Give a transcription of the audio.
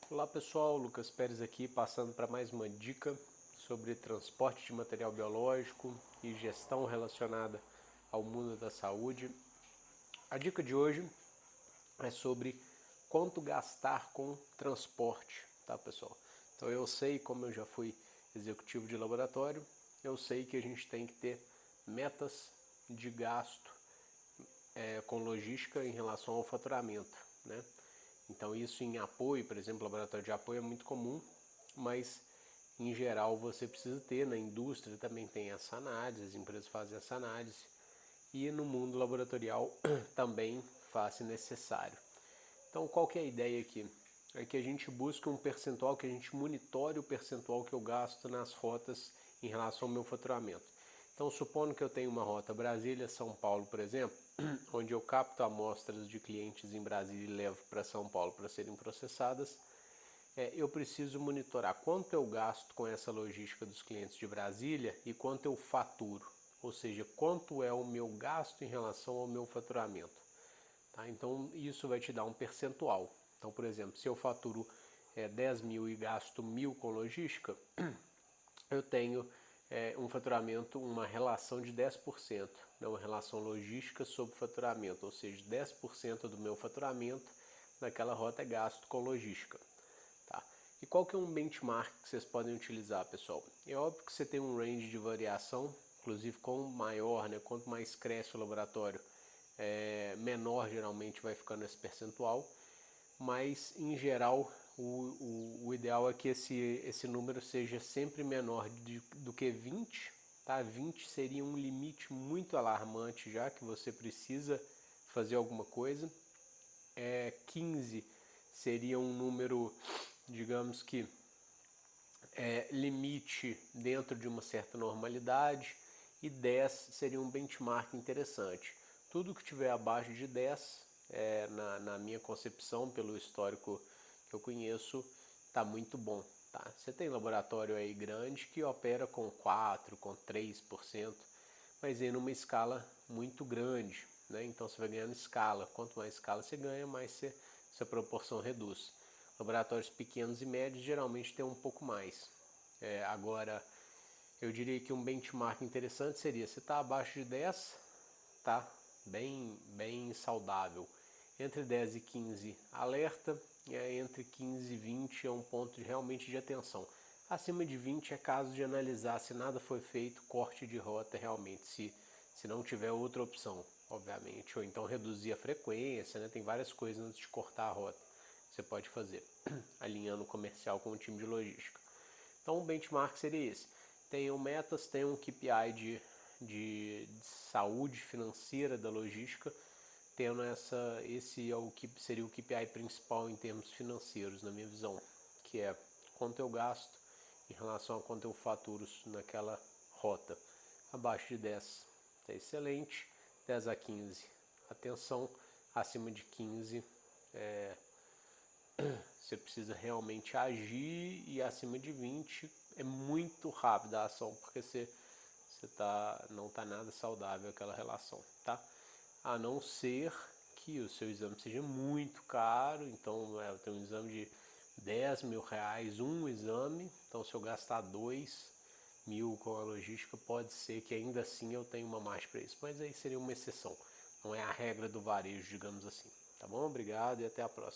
Olá pessoal, Lucas Pérez aqui, passando para mais uma dica sobre transporte de material biológico e gestão relacionada ao mundo da saúde. A dica de hoje é sobre quanto gastar com transporte, tá pessoal? Então eu sei, como eu já fui executivo de laboratório, eu sei que a gente tem que ter metas de gasto com logística em relação ao faturamento, né? Então isso em apoio, por exemplo, laboratório de apoio é muito comum, mas em geral você precisa ter, na indústria também tem essa análise, as empresas fazem essa análise, e no mundo laboratorial também faz necessário. Então qual que é a ideia aqui? É que a gente busque um percentual, que a gente monitore o percentual que eu gasto nas rotas em relação ao meu faturamento. Então, supondo que eu tenho uma rota Brasília-São Paulo, por exemplo, onde eu capto amostras de clientes em Brasília e levo para São Paulo para serem processadas, eu preciso monitorar quanto eu gasto com essa logística dos clientes de Brasília e quanto eu faturo, ou seja, quanto é o meu gasto em relação ao meu faturamento. Tá? Então, isso vai te dar um percentual. Então, por exemplo, se eu faturo 10 mil e gasto 1.000 com logística, eu tenho um faturamento, uma relação de 10%, né, uma relação logística sobre faturamento, ou seja, 10% do meu faturamento naquela rota é gasto com logística. Tá? E qual que é um benchmark que vocês podem utilizar, pessoal? É óbvio que você tem um range de variação, inclusive quanto maior, né, quanto mais cresce o laboratório, menor geralmente vai ficando esse percentual, mas em geral o ideal é que esse número seja sempre menor do que 20, tá? 20 seria um limite muito alarmante já que você precisa fazer alguma coisa. 15 seria um número, digamos que limite dentro de uma certa normalidade, e 10 seria um benchmark interessante. Tudo que tiver abaixo de 10, na minha concepção, pelo histórico que eu conheço, está muito bom. Tá? Você tem laboratório aí grande que opera com 4, com 3%, mas aí numa escala muito grande, né? Então você vai ganhando escala. Quanto mais escala você ganha, mais essa proporção reduz. Laboratórios pequenos e médios geralmente tem um pouco mais. Agora, eu diria que um benchmark interessante seria, se está abaixo de 10, tá bem saudável. Entre 10 e 15, alerta, e entre 15 e 20 é um ponto realmente de atenção. Acima de 20 é caso de analisar se nada foi feito, corte de rota realmente, se não tiver outra opção, obviamente, ou então reduzir a frequência, né? Tem várias coisas antes de cortar a rota que você pode fazer, alinhando o comercial com o time de logística. Então o benchmark seria esse. Tenham metas, tenham um KPI de saúde financeira da logística, tendo esse é o que seria o KPI principal em termos financeiros, na minha visão, que é quanto eu gasto em relação a quanto eu faturo naquela rota. Abaixo de 10 é excelente, 10 a 15 atenção, acima de 15 você precisa realmente agir, e acima de 20 é muito rápida a ação, porque você não está nada saudável aquela relação, tá? A não ser que o seu exame seja muito caro, então eu tenho um exame de 10 mil reais, um exame, então se eu gastar 2 mil com a logística, pode ser que ainda assim eu tenha uma margem para isso, mas aí seria uma exceção, não é a regra do varejo, digamos assim. Tá bom? Obrigado e até a próxima.